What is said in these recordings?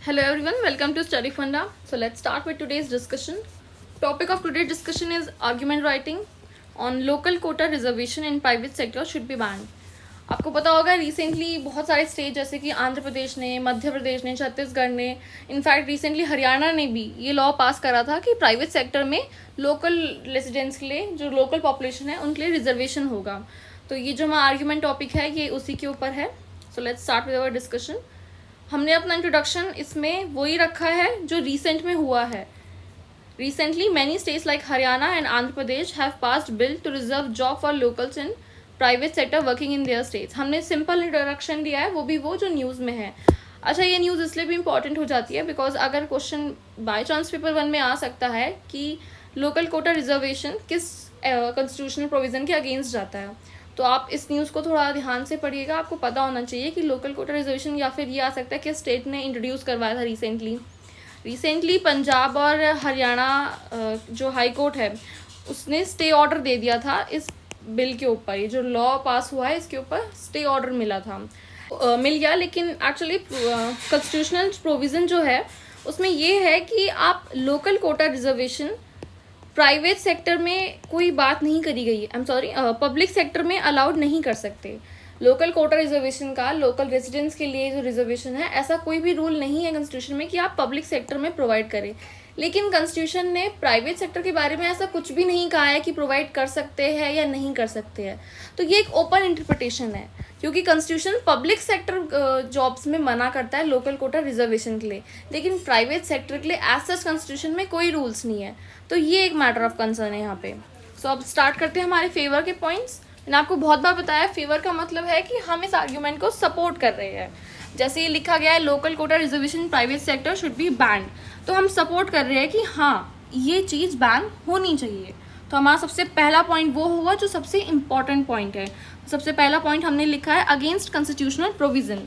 Hello everyone, welcome to Study Funda. So let's start with today's discussion. Topic of today's discussion is argument writing on local quota reservation in private sector should be banned. आपको पता होगा recently बहुत सारे state जैसे कि आंध्र प्रदेश ने, मध्य प्रदेश ने, छत्तीसगढ़ ने, इनफैक्ट रिसेंटली हरियाणा ने भी ये लॉ पास करा था कि प्राइवेट सेक्टर में लोकल रेजिडेंट्स के लिए, जो लोकल पॉपुलेशन है उनके लिए रिजर्वेशन होगा. तो ये जो हमारा आर्ग्यूमेंट टॉपिक है ये उसी के ऊपर है. So let's start with our discussion. हमने अपना इंट्रोडक्शन इसमें वही रखा है जो रिसेंट में हुआ है. Recently many states like Haryana and Andhra Pradesh have passed bill to reserve job for locals in private sector working in their states. हमने सिंपल इंट्रोडक्शन दिया है, वो भी वो जो न्यूज़ में है. अच्छा, ये न्यूज़ इसलिए भी इंपॉर्टेंट हो जाती है बिकॉज अगर क्वेश्चन बाय चांस पेपर 1 में आ सकता है कि लोकल कोटा रिजर्वेशन किस कॉन्स्टिट्यूशनल प्रोविज़न के अगेंस्ट जाता है, तो आप इस न्यूज़ को थोड़ा ध्यान से पढ़िएगा. आपको पता होना चाहिए कि लोकल कोटा रिजर्वेशन या फिर ये आ सकता है कि स्टेट ने इंट्रोड्यूस करवाया था रिसेंटली पंजाब और हरियाणा जो हाई कोर्ट है उसने स्टे ऑर्डर दे दिया था इस बिल के ऊपर. ये जो लॉ पास हुआ है इसके ऊपर स्टे ऑर्डर मिल गया. लेकिन एक्चुअली कॉन्स्टिट्यूशनल प्रोविज़न जो है उसमें ये है कि आप local quota reservation private sector में कोई बात नहीं करी गई है. पब्लिक सेक्टर में अलाउड नहीं कर सकते. लोकल कोटा रिजर्वेशन का लोकल रेजिडेंट्स के लिए जो रिजर्वेशन है, ऐसा कोई भी रूल नहीं है कॉन्स्टिट्यूशन में कि आप पब्लिक सेक्टर में प्रोवाइड करें. लेकिन कॉन्स्टिट्यूशन ने प्राइवेट सेक्टर के बारे में ऐसा कुछ भी नहीं कहा है कि प्रोवाइड कर सकते हैं या नहीं कर सकते हैं. तो ये एक ओपन इंटरप्रिटेशन है क्योंकि कॉन्स्टिट्यूशन पब्लिक सेक्टर जॉब्स में मना करता है लोकल कोटा रिजर्वेशन के लिए, लेकिन प्राइवेट सेक्टर के लिए एज सच कॉन्स्टिट्यूशन में कोई रूल्स नहीं है. तो ये एक मैटर ऑफ कंसर्न है यहाँ पे. सो अब स्टार्ट करते हैं हमारे फेवर के पॉइंट्स. मैंने आपको बहुत बार बताया फेवर का मतलब है कि हम इस आर्ग्यूमेंट को सपोर्ट कर रहे हैं. जैसे ये लिखा गया है local quota reservation private sector should be banned, तो हम सपोर्ट कर रहे हैं कि हाँ ये चीज़ बैन होनी चाहिए. तो हमारा सबसे पहला पॉइंट वो होगा जो सबसे इम्पॉर्टेंट पॉइंट है. सबसे पहला पॉइंट हमने लिखा है अगेंस्ट कॉन्स्टिट्यूशनल प्रोविज़न.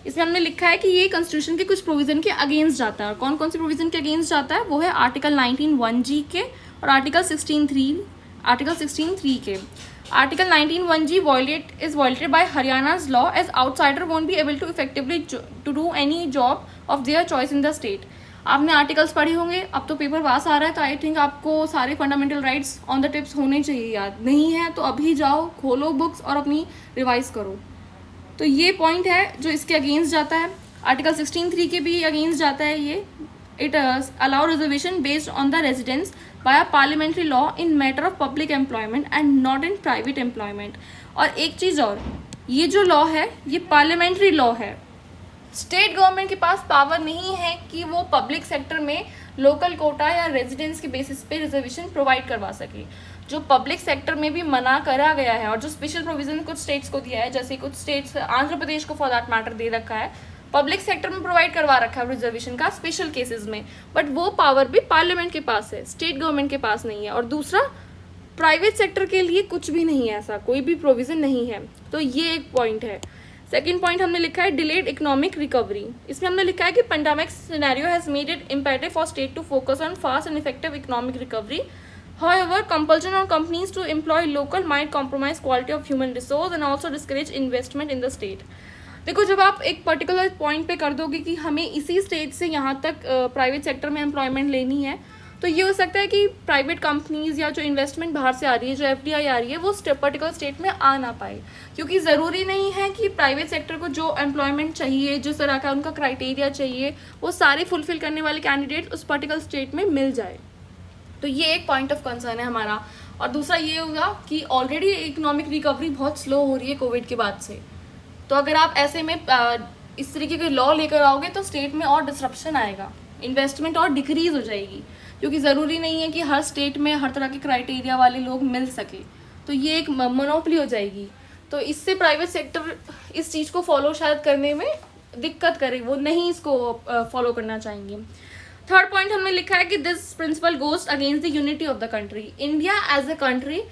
इसमें हमने लिखा है कि ये कॉन्स्टिट्यूशन के कुछ प्रोविज़न के अगेंस्ट जाता है. और कौन कौन से प्रोविज़न के अगेंस्ट जाता है वो है आर्टिकल 19(1)(g) के और आर्टिकल 16(3) के. Article 19(1)(g) is violated by Haryana's law as outsider won't be able to effectively to do any job of their choice in the state. आपने आर्टिकल्स पढ़े होंगे, अब तो पेपर पास आ रहा है तो आई थिंक आपको सारे fundamental rights on the tips होने चाहिए याद. नहीं है तो अभी जाओ खोलो बुक्स और अपनी रिवाइज करो. तो ये पॉइंट है जो इसके अगेंस्ट जाता है. आर्टिकल 16(3) के भी अगेंस्ट जाता है ये. It allow reservation based on the residence by a parliamentary law in matter of public employment and not in private employment. और एक चीज़ और, ये जो लॉ है ये पार्लियामेंट्री लॉ है. स्टेट गवर्नमेंट के पास पावर नहीं है कि वो पब्लिक सेक्टर में लोकल कोटा या रेजिडेंस के बेसिस पे रिजर्वेशन प्रोवाइड करवा सके. जो पब्लिक सेक्टर में भी मना करा गया है और जो स्पेशल प्रोविजन कुछ स्टेट्स को दिया है, जैसे कुछ स्टेट्स आंध्र प्रदेश को फॉर दैट मैटर दे रखा है, पब्लिक सेक्टर में प्रोवाइड करवा रखा है रिजर्वेशन का स्पेशल केसेस में, बट वो पावर भी पार्लियामेंट के पास है, स्टेट गवर्नमेंट के पास नहीं है. और दूसरा, प्राइवेट सेक्टर के लिए कुछ भी नहीं है, ऐसा कोई भी प्रोविज़न नहीं है. तो ये एक पॉइंट है. सेकेंड पॉइंट हमने लिखा है डिलेड इकोनॉमिक रिकवरी. इसमें हमने लिखा है कि pandemic scenario has made it imperative for state to focus on fast and effective economic recovery. However, compulsion on companies to employ local might compromise quality of human resource and also discourage investment in the state. देखो, जब आप एक particular point पे कर दोगे कि हमें इसी स्टेट से यहाँ तक प्राइवेट सेक्टर में एम्प्लॉयमेंट लेनी है, तो ये हो सकता है कि प्राइवेट कंपनीज या जो इन्वेस्टमेंट बाहर से आ रही है, जो FDI आ रही है, वो पर्टिकुलर स्टेट में आ ना पाए. क्योंकि ज़रूरी नहीं है कि प्राइवेट सेक्टर को जो एम्प्लॉयमेंट चाहिए, जिस तरह का उनका क्राइटेरिया चाहिए, वो सारे फुलफिल करने वाले कैंडिडेट उस पर्टिकुलर स्टेट में मिल जाए. तो ये एक पॉइंट ऑफ कंसर्न है हमारा. और दूसरा ये होगा कि ऑलरेडी इकोनॉमिक रिकवरी बहुत स्लो हो रही है कोविड के बाद से. तो अगर आप ऐसे में इस तरीके के लॉ लेकर आओगे तो स्टेट में और डिसरप्शन आएगा, इन्वेस्टमेंट और डिक्रीज हो जाएगी, क्योंकि ज़रूरी नहीं है कि हर स्टेट में हर तरह के क्राइटेरिया वाले लोग मिल सके. तो ये एक मोनोपोली हो जाएगी. तो इससे प्राइवेट सेक्टर इस चीज़ को फॉलो शायद करने में दिक्कत करे, वो नहीं इसको फॉलो करना चाहेंगे. थर्ड पॉइंट हमने लिखा है कि this principle goes against the unity of the country. India as a country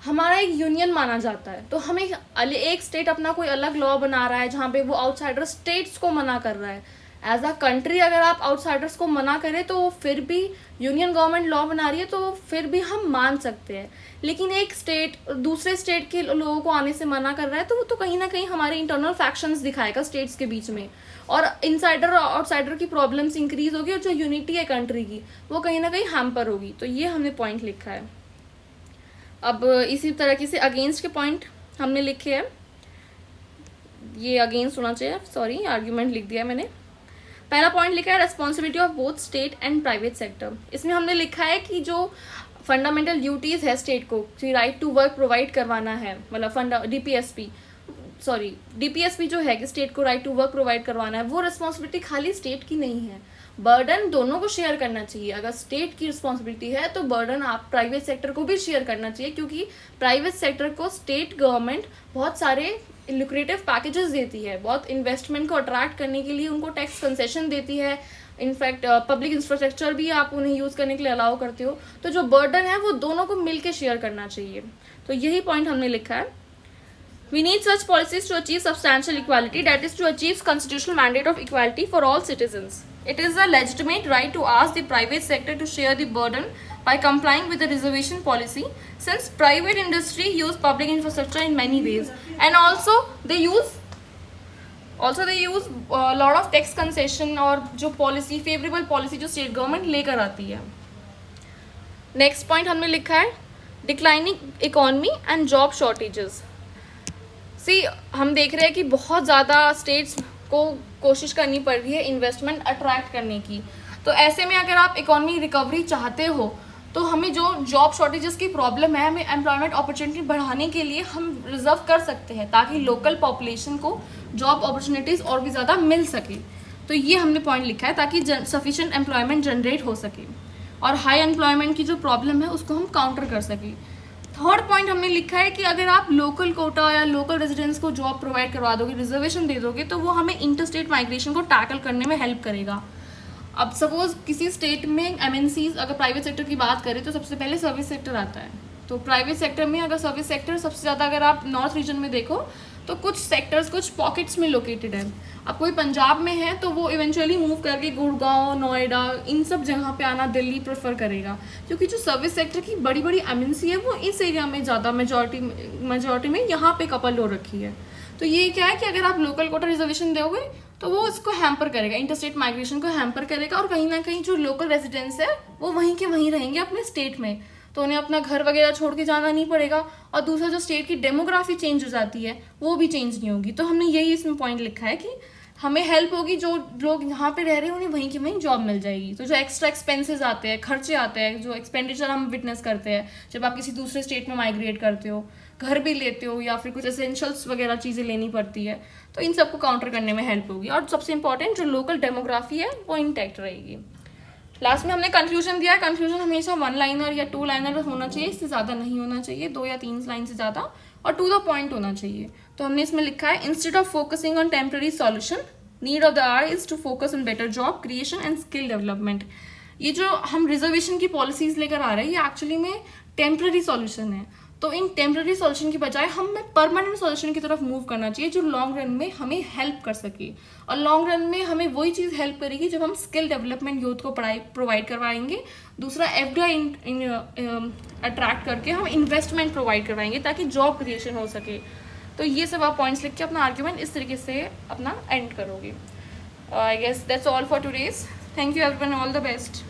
हमारा एक यूनियन माना जाता है. तो हमें एक स्टेट अपना कोई अलग लॉ बना रहा है जहाँ पे वो आउटसाइडर स्टेट्स को मना कर रहा है, एज अ कंट्री अगर आप आउटसाइडर्स को मना करें तो फिर भी यूनियन गवर्नमेंट लॉ बना रही है तो फिर भी हम मान सकते हैं, लेकिन एक स्टेट दूसरे स्टेट के लोगों को आने से मना कर रहा है तो वो तो कहीं ना कहीं हमारे इंटरनल फैक्शंस दिखाएगा स्टेट्स के बीच में, और इनसाइडर और आउटसाइडर की प्रॉब्लम्स इंक्रीज होगी और जो यूनिटी है कंट्री की वो कहीं ना कहीं हैम्पर होगी। तो ये हमने पॉइंट लिखा है। अब इसी तरीके से अगेंस्ट के पॉइंट हमने लिखे हैं, ये अगेंस्ट होना चाहिए, सॉरी आर्ग्यूमेंट लिख दिया मैंने। पहला पॉइंट लिखा है responsibility of both state and private sector. इसमें हमने लिखा है कि जो फंडामेंटल ड्यूटीज है स्टेट को, राइट टू वर्क प्रोवाइड करवाना है, मतलब डीपीएसपी जो है कि स्टेट को राइट टू वर्क प्रोवाइड करवाना है, वो रिस्पॉन्सिबिलिटी खाली स्टेट की नहीं है, बर्डन दोनों को शेयर करना चाहिए। अगर स्टेट की रिस्पॉन्सिबिलिटी है तो बर्डन आप प्राइवेट सेक्टर को भी शेयर करना चाहिए, क्योंकि प्राइवेट सेक्टर को स्टेट गवर्नमेंट बहुत सारे लुक्रेटिव पैकेजेस देती है, बहुत इन्वेस्टमेंट को अट्रैक्ट करने के लिए उनको टैक्स कंसेशन देती है, इनफैक्ट पब्लिक इंफ्रास्ट्रक्चर भी आप उन्हें यूज़ करने के लिए अलाउ करते हो। तो जो बर्डन है वो दोनों को मिल के शेयर करना चाहिए। तो यही पॉइंट हमने लिखा है। We need such policies to achieve substantial equality, that is to achieve constitutional mandate of equality for all citizens. It is a legitimate right to ask the private sector to share the burden by complying with the reservation policy, since private industry use public infrastructure in many ways, and also they use a lot of tax concession और जो policy favorable policy जो state government लेकर आती है। Next point हमने लिखा है declining economy and job shortages. हम देख रहे हैं कि बहुत ज़्यादा स्टेट्स को कोशिश करनी पड़ रही है इन्वेस्टमेंट अट्रैक्ट करने की। तो ऐसे में अगर आप इकोनॉमी रिकवरी चाहते हो तो हमें जो जॉब शॉर्टेजेस की प्रॉब्लम है, हमें एम्प्लॉयमेंट अपॉर्चुनिटी बढ़ाने के लिए हम रिजर्व कर सकते हैं ताकि लोकल पॉपुलेशन को जॉब अपॉर्चुनिटीज़ और भी ज़्यादा मिल सके। तो ये हमने पॉइंट लिखा है ताकि सफिशिएंट एम्प्लॉयमेंट जनरेट हो सके और हाई एम्प्लॉयमेंट की जो प्रॉब्लम है उसको हम काउंटर कर सकें। थर्ड पॉइंट हमने लिखा है कि अगर आप लोकल कोटा या लोकल रेजिडेंट्स को जॉब प्रोवाइड करवा दोगे, रिजर्वेशन दे दोगे, तो वो हमें इंटरस्टेट माइग्रेशन को टैकल करने में हेल्प करेगा। अब सपोज किसी स्टेट में एमएनसीज, अगर प्राइवेट सेक्टर की बात करें तो सबसे पहले सर्विस सेक्टर आता है। तो प्राइवेट सेक्टर में अगर सर्विस सेक्टर सबसे ज़्यादा अगर आप नॉर्थ रीजन में देखो तो कुछ सेक्टर्स कुछ पॉकेट्स में लोकेटेड है। अब कोई पंजाब में है तो वो इवेंचुअली मूव करके गुड़गांव, नोएडा, इन सब जगह पे आना दिल्ली प्रेफर करेगा, क्योंकि जो सर्विस सेक्टर की बड़ी बड़ी एमएनसी है वो इस एरिया में ज़्यादा मेजॉरिटी में यहाँ पे कपल हो रखी है। तो ये क्या है कि अगर आप लोकल कोटा रिजर्वेशन दोगे तो वो इसको हैम्पर करेगा, इंटरस्टेट माइग्रेशन को हैम्पर करेगा, और कहीं ना कहीं जो लोकल रेजिडेंट्स है वो वहीं के वहीं रहेंगे अपने स्टेट में, तो उन्हें अपना घर वगैरह छोड़ के जाना नहीं पड़ेगा। और दूसरा जो स्टेट की डेमोग्राफी चेंज हो जाती है वो भी चेंज नहीं होगी। तो हमने यही इसमें पॉइंट लिखा है कि हमें हेल्प होगी, जो लोग यहाँ पे रह रहे हैं उन्हें वहीं की वहीं जॉब मिल जाएगी। तो जो एक्स्ट्रा एक्सपेंसेस आते हैं, खर्चे आते हैं, जो एक्सपेंडिचर हम विटनेस करते हैं जब आप किसी दूसरे स्टेट में माइग्रेट करते हो, घर भी लेते हो या फिर कुछ एसेंशियल्स वगैरह चीज़ें लेनी पड़ती है, तो इन सबको काउंटर करने में हेल्प होगी। और सबसे इंपॉर्टेंट जो लोकल डेमोग्राफी है वो इंटैक्ट रहेगी। लास्ट में हमने कंक्लूजन दिया है। कंक्लूजन हमेशा 1 लाइनर या 2 लाइनर होना चाहिए, इससे ज़्यादा नहीं होना चाहिए, 2 या 3 लाइन से ज़्यादा, और टू द पॉइंट होना चाहिए। तो हमने इसमें लिखा है instead of focusing on temporary solution, need of the hour is to focus on better job creation and skill development. ये जो हम रिजर्वेशन की पॉलिसीज लेकर आ रहे हैं ये एक्चुअली में टेम्प्रेरी सॉल्यूशन है। तो इन टेम्प्रेरी सॉल्यूशन की बजाय हमें परमानेंट सॉल्यूशन की तरफ मूव करना चाहिए जो लॉन्ग रन में हमें हेल्प कर सके। और लॉन्ग रन में हमें वही चीज़ हेल्प करेगी जब हम स्किल डेवलपमेंट यूथ को पढ़ाई प्रोवाइड करवाएंगे। दूसरा एफडीआई अट्रैक्ट करके हम इन्वेस्टमेंट प्रोवाइड करवाएंगे ताकि जॉब क्रिएशन हो सके। तो ये सब आप पॉइंट्स लिख के अपना आर्ग्यूमेंट इस तरीके से अपना एंड करोगे। I guess that's all for today's. Thank you everyone, all the best.